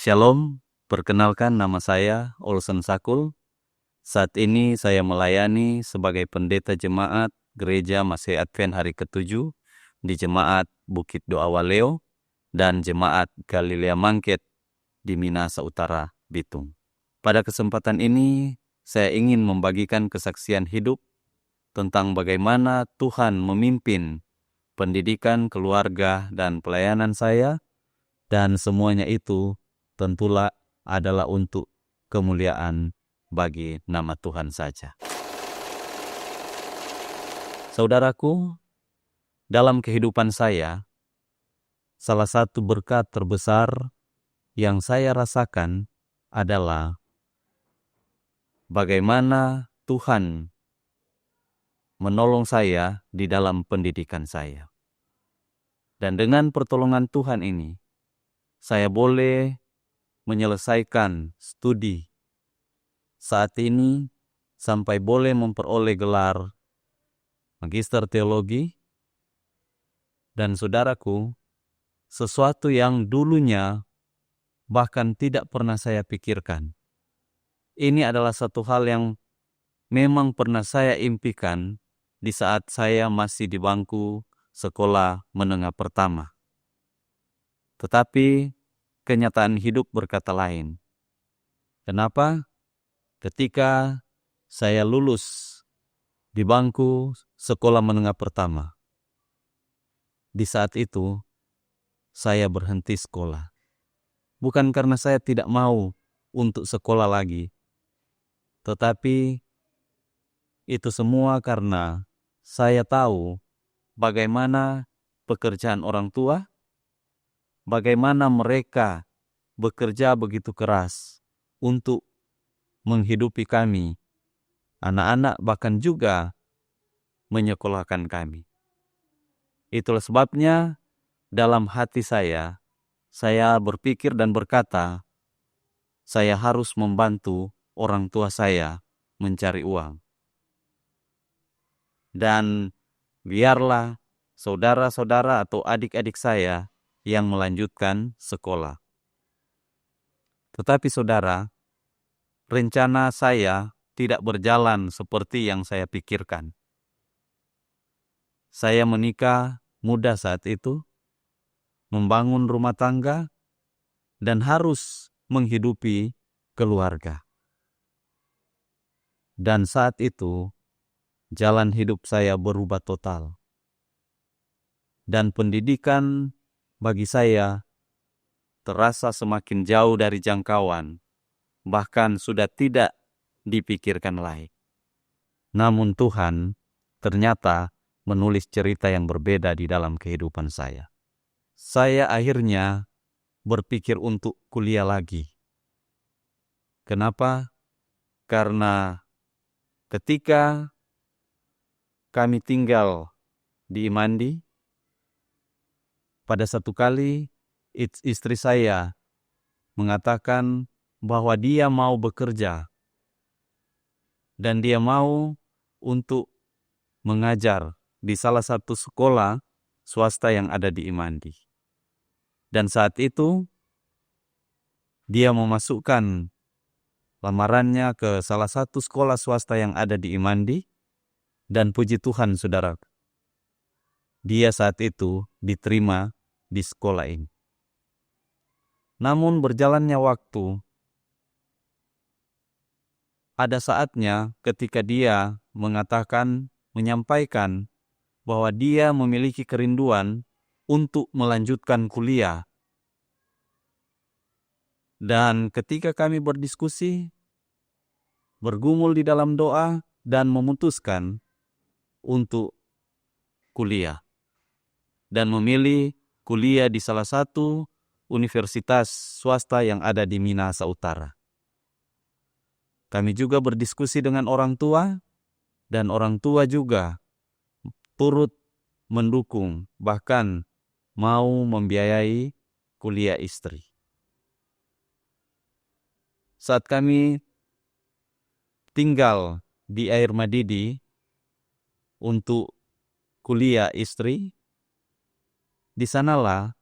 Shalom, perkenalkan nama saya Olsen Sakul. Saat ini saya melayani sebagai pendeta jemaat Gereja Masih Advent Hari ke-7 di Jemaat Bukit Doa Waleo dan Jemaat Galilea Mangket di Minahasa Utara, Bitung. Pada kesempatan ini, saya ingin membagikan kesaksian hidup tentang bagaimana Tuhan memimpin pendidikan, keluarga, dan pelayanan saya, dan semuanya itu tentulah adalah untuk kemuliaan bagi nama Tuhan saja. Saudaraku, dalam kehidupan saya, salah satu berkat terbesar yang saya rasakan adalah bagaimana Tuhan menolong saya di dalam pendidikan saya. Dan dengan pertolongan Tuhan ini, saya boleh menyelesaikan studi saat ini sampai boleh memperoleh gelar Magister Teologi. Dan saudaraku, sesuatu yang dulunya bahkan tidak pernah saya pikirkan. Ini adalah satu hal yang memang pernah saya impikan di saat saya masih di bangku sekolah menengah pertama. Tetapi kenyataan hidup berkata lain. Kenapa? Ketika saya lulus di bangku sekolah menengah pertama, di saat itu saya berhenti sekolah. Bukan karena saya tidak mau untuk sekolah lagi, tetapi itu semua karena saya tahu bagaimana pekerjaan orang tua, bagaimana mereka bekerja begitu keras untuk menghidupi kami, anak-anak, bahkan juga menyekolahkan kami. Itulah sebabnya dalam hati saya berpikir dan berkata, saya harus membantu orang tua saya mencari uang. Dan biarlah saudara-saudara atau adik-adik saya yang melanjutkan sekolah. Tetapi saudara, rencana saya tidak berjalan seperti yang saya pikirkan. Saya menikah muda saat itu, membangun rumah tangga, dan harus menghidupi keluarga. Dan saat itu, jalan hidup saya berubah total. Dan pendidikan bagi saya terasa semakin jauh dari jangkauan, bahkan sudah tidak dipikirkan lagi. Namun Tuhan ternyata menulis cerita yang berbeda di dalam kehidupan saya. Saya akhirnya berpikir untuk kuliah lagi. Kenapa? Karena ketika kami tinggal di Imandi, pada satu kali istri saya mengatakan bahwa dia mau bekerja dan dia mau untuk mengajar di salah satu sekolah swasta yang ada di Imandi. Dan saat itu dia memasukkan lamarannya ke salah satu sekolah swasta yang ada di Imandi, dan puji Tuhan saudara, dia saat itu diterima di sekolah ini. Namun berjalannya waktu, ada saatnya ketika dia menyampaikan bahwa dia memiliki kerinduan untuk melanjutkan kuliah. Dan ketika kami berdiskusi, bergumul di dalam doa, dan memutuskan untuk kuliah. Dan memilih kuliah di salah satu universitas swasta yang ada di Minahasa Utara. Kami juga berdiskusi dengan orang tua, dan orang tua juga turut mendukung, bahkan mau membiayai kuliah istri. Saat kami tinggal di Air Madidi untuk kuliah istri, di sanalah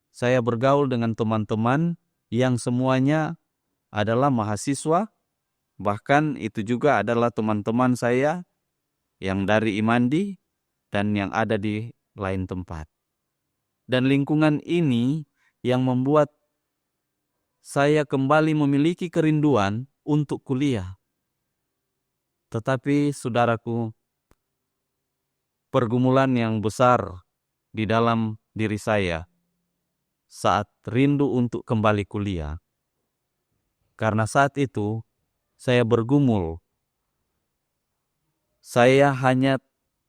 saya bergaul dengan teman-teman yang semuanya adalah mahasiswa, bahkan itu juga adalah teman-teman saya yang dari Imandi dan yang ada di lain tempat. Dan lingkungan ini yang membuat saya kembali memiliki kerinduan untuk kuliah. Tetapi saudaraku, pergumulan yang besar di dalam diri saya saat rindu untuk kembali kuliah. Karena saat itu saya bergumul. Saya hanya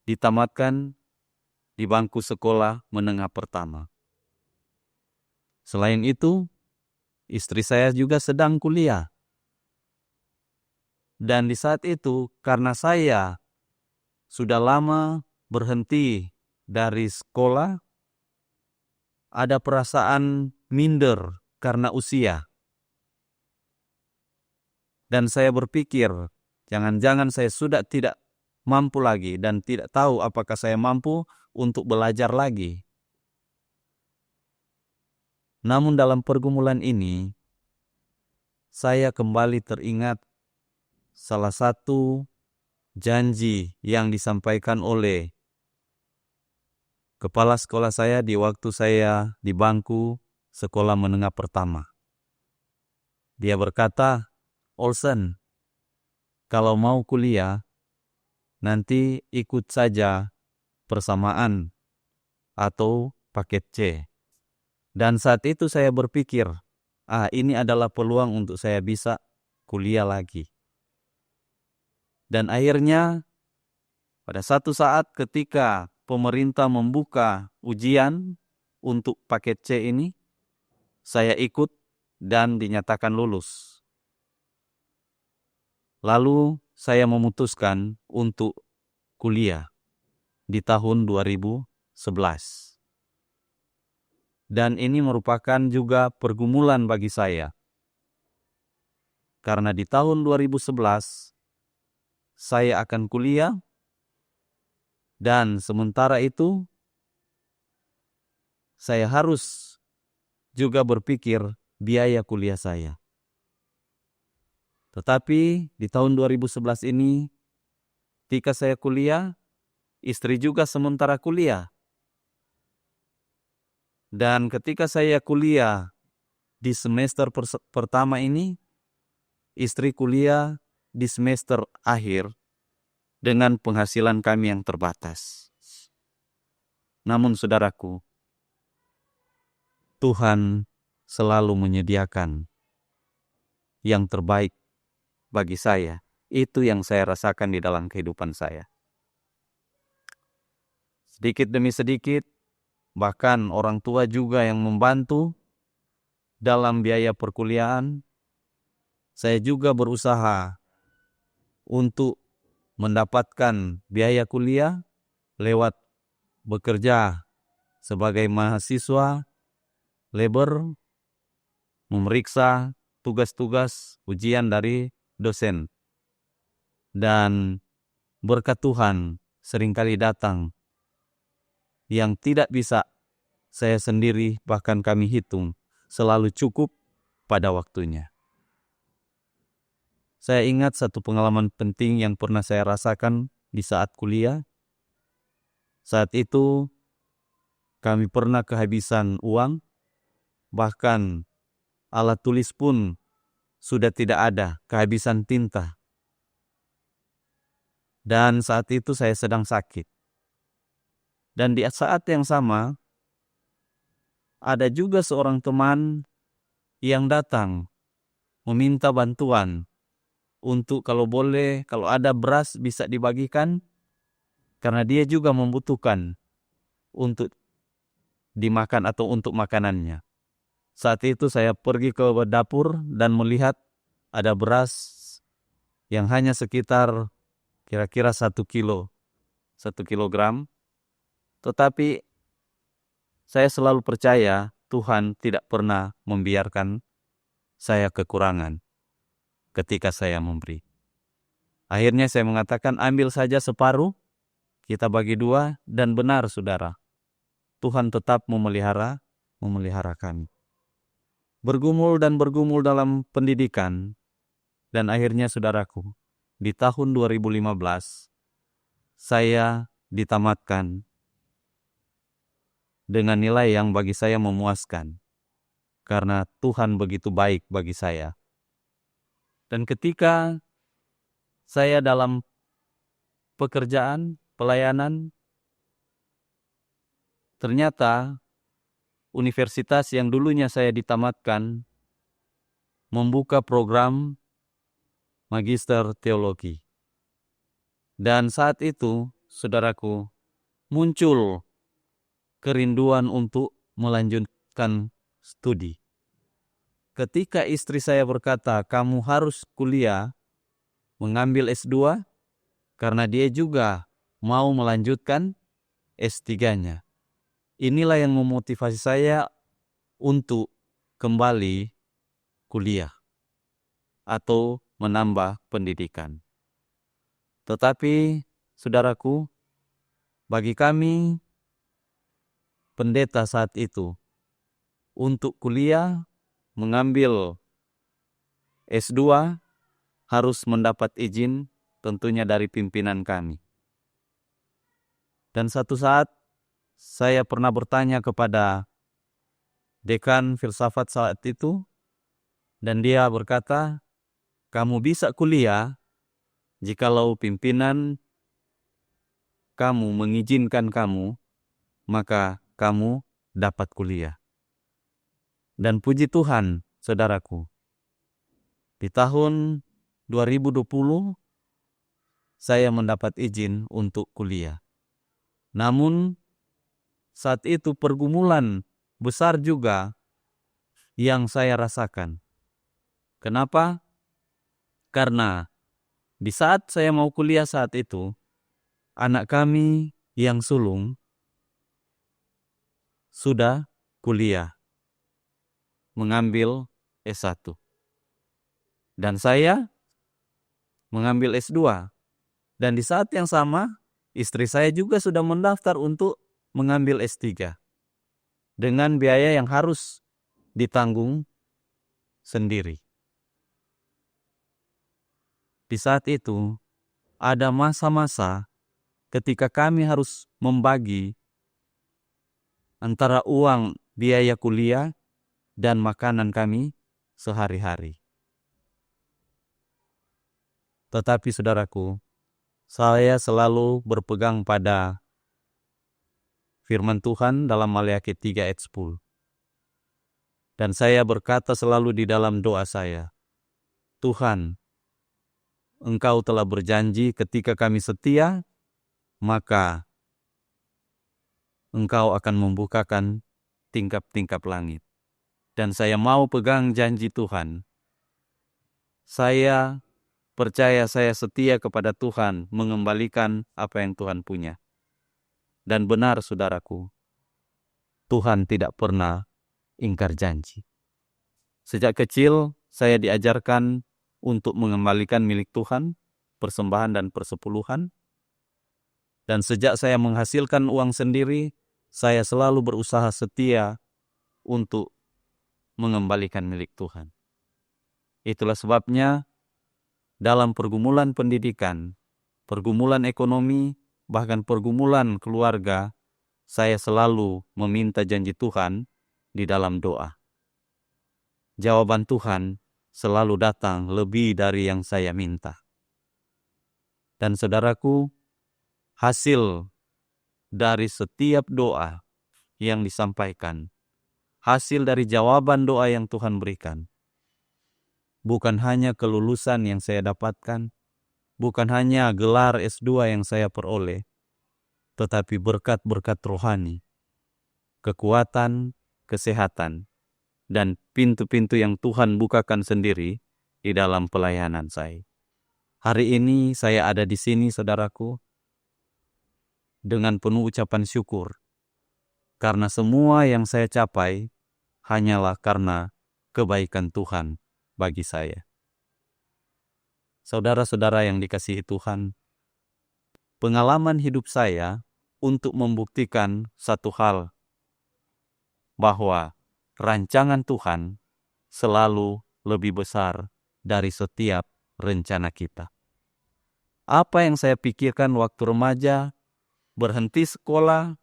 ditamatkan di bangku sekolah menengah pertama. Selain itu, istri saya juga sedang kuliah. Dan di saat itu, karena saya sudah lama berhenti dari sekolah, ada perasaan minder karena usia. Dan saya berpikir, jangan-jangan saya sudah tidak mampu lagi dan tidak tahu apakah saya mampu untuk belajar lagi. Namun dalam pergumulan ini, saya kembali teringat salah satu janji yang disampaikan oleh kepala sekolah saya di waktu saya di bangku sekolah menengah pertama. Dia berkata, "Olsen, kalau mau kuliah, nanti ikut saja persamaan atau paket C." Dan saat itu saya berpikir, ini adalah peluang untuk saya bisa kuliah lagi. Dan akhirnya pada satu saat ketika pemerintah membuka ujian untuk paket C ini, saya ikut dan dinyatakan lulus. Lalu saya memutuskan untuk kuliah di tahun 2011. Dan ini merupakan juga pergumulan bagi saya. Karena di tahun 2011 saya akan kuliah dan sementara itu saya harus juga berpikir biaya kuliah saya. Tetapi di tahun 2011 ini ketika saya kuliah, istri juga sementara kuliah. Dan ketika saya kuliah di semester pertama ini, istri kuliah di semester akhir dengan penghasilan kami yang terbatas. Namun saudaraku, Tuhan selalu menyediakan yang terbaik bagi saya. Itu yang saya rasakan di dalam kehidupan saya. Sedikit demi sedikit, bahkan orang tua juga yang membantu dalam biaya perkuliahan. Saya juga berusaha untuk mendapatkan biaya kuliah lewat bekerja sebagai mahasiswa, labor, memeriksa tugas-tugas ujian dari dosen. Dan berkat Tuhan seringkali datang yang tidak bisa saya sendiri bahkan kami hitung, selalu cukup pada waktunya. Saya ingat satu pengalaman penting yang pernah saya rasakan di saat kuliah. Saat itu kami pernah kehabisan uang, bahkan alat tulis pun sudah tidak ada, kehabisan tinta. Dan saat itu saya sedang sakit. Dan di saat yang sama, ada juga seorang teman yang datang meminta bantuan untuk kalau boleh, kalau ada beras bisa dibagikan, karena dia juga membutuhkan untuk dimakan atau untuk makanannya. Saat itu saya pergi ke dapur dan melihat ada beras yang hanya sekitar kira-kira 1 kilogram. Tetapi saya selalu percaya Tuhan tidak pernah membiarkan saya kekurangan ketika saya memberi. Akhirnya saya mengatakan, ambil saja separuh, kita bagi 2, dan benar saudara, Tuhan tetap memelihara kami. bergumul dan bergumul dalam pendidikan, dan akhirnya saudaraku, di tahun 2015, saya ditamatkan dengan nilai yang bagi saya memuaskan, karena Tuhan begitu baik bagi saya. Dan ketika saya dalam pekerjaan, pelayanan, ternyata universitas yang dulunya saya ditamatkan membuka program Magister Teologi. Dan saat itu, saudaraku, muncul kerinduan untuk melanjutkan studi. Ketika istri saya berkata, kamu harus kuliah, mengambil S2, karena dia juga mau melanjutkan S3-nya. Inilah yang memotivasi saya untuk kembali kuliah atau menambah pendidikan. Tetapi, saudaraku, bagi kami, pendeta saat itu, untuk kuliah, mengambil S2, harus mendapat izin tentunya dari pimpinan kami. Dan satu saat, saya pernah bertanya kepada dekan filsafat saat itu, dan dia berkata, kamu bisa kuliah jikalau pimpinan kamu mengizinkan kamu, maka kamu dapat kuliah. Dan puji Tuhan, saudaraku, di tahun 2020, saya mendapat izin untuk kuliah. Namun, saat itu pergumulan besar juga yang saya rasakan. Kenapa? Karena di saat saya mau kuliah saat itu, anak kami yang sulung sudah kuliah, mengambil S1. Dan saya mengambil S2. Dan di saat yang sama, istri saya juga sudah mendaftar untuk mengambil S3. Dengan biaya yang harus ditanggung sendiri. Di saat itu, ada masa-masa ketika kami harus membagi antara uang biaya kuliah dan makanan kami sehari-hari. Tetapi saudaraku, saya selalu berpegang pada firman Tuhan dalam Maleakhi 3 ayat 10. Dan saya berkata selalu di dalam doa saya, Tuhan, Engkau telah berjanji ketika kami setia, maka Engkau akan membukakan tingkap-tingkap langit. Dan saya mau pegang janji Tuhan. Saya percaya saya setia kepada Tuhan mengembalikan apa yang Tuhan punya. Dan benar saudaraku, Tuhan tidak pernah ingkar janji. Sejak kecil saya diajarkan untuk mengembalikan milik Tuhan, persembahan dan persepuluhan. Dan sejak saya menghasilkan uang sendiri, saya selalu berusaha setia untuk mengembalikan milik Tuhan. Itulah sebabnya dalam pergumulan pendidikan, pergumulan ekonomi, bahkan pergumulan keluarga, saya selalu meminta janji Tuhan di dalam doa. Jawaban Tuhan selalu datang lebih dari yang saya minta. Dan saudaraku, hasil dari setiap doa yang disampaikan, hasil dari jawaban doa yang Tuhan berikan, bukan hanya kelulusan yang saya dapatkan, bukan hanya gelar S2 yang saya peroleh, tetapi berkat-berkat rohani, kekuatan, kesehatan, dan pintu-pintu yang Tuhan bukakan sendiri di dalam pelayanan saya. Hari ini saya ada di sini, saudaraku, dengan penuh ucapan syukur, karena semua yang saya capai hanyalah karena kebaikan Tuhan bagi saya. Saudara-saudara yang dikasihi Tuhan, pengalaman hidup saya untuk membuktikan satu hal, bahwa rancangan Tuhan selalu lebih besar dari setiap rencana kita. Apa yang saya pikirkan waktu remaja, berhenti sekolah,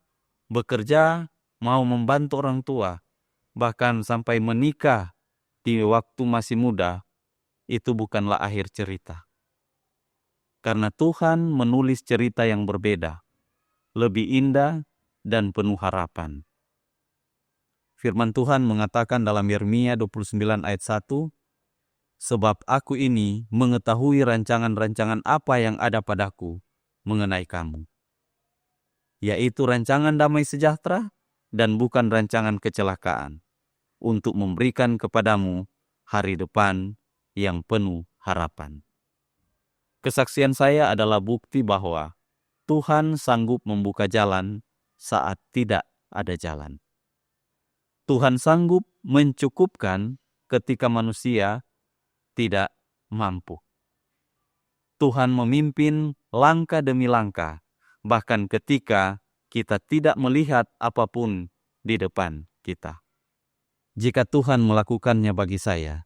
bekerja, mau membantu orang tua, bahkan sampai menikah di waktu masih muda, itu bukanlah akhir cerita. Karena Tuhan menulis cerita yang berbeda, lebih indah dan penuh harapan. Firman Tuhan mengatakan dalam Yeremia 29 ayat 1, "Sebab aku ini mengetahui rancangan-rancangan apa yang ada padaku mengenai kamu, yaitu rancangan damai sejahtera dan bukan rancangan kecelakaan, untuk memberikan kepadamu hari depan yang penuh harapan." Kesaksian saya adalah bukti bahwa Tuhan sanggup membuka jalan saat tidak ada jalan. Tuhan sanggup mencukupkan ketika manusia tidak mampu. Tuhan memimpin langkah demi langkah, bahkan ketika kita tidak melihat apapun di depan kita. Jika Tuhan melakukannya bagi saya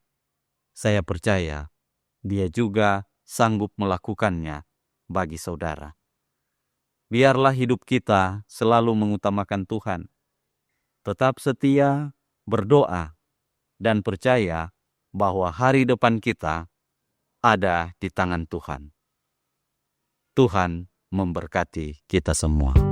percaya Dia juga sanggup melakukannya bagi saudara. Biarlah hidup kita selalu mengutamakan Tuhan, tetap setia, berdoa, dan percaya bahwa hari depan kita ada di tangan Tuhan. Tuhan memberkati kita semua.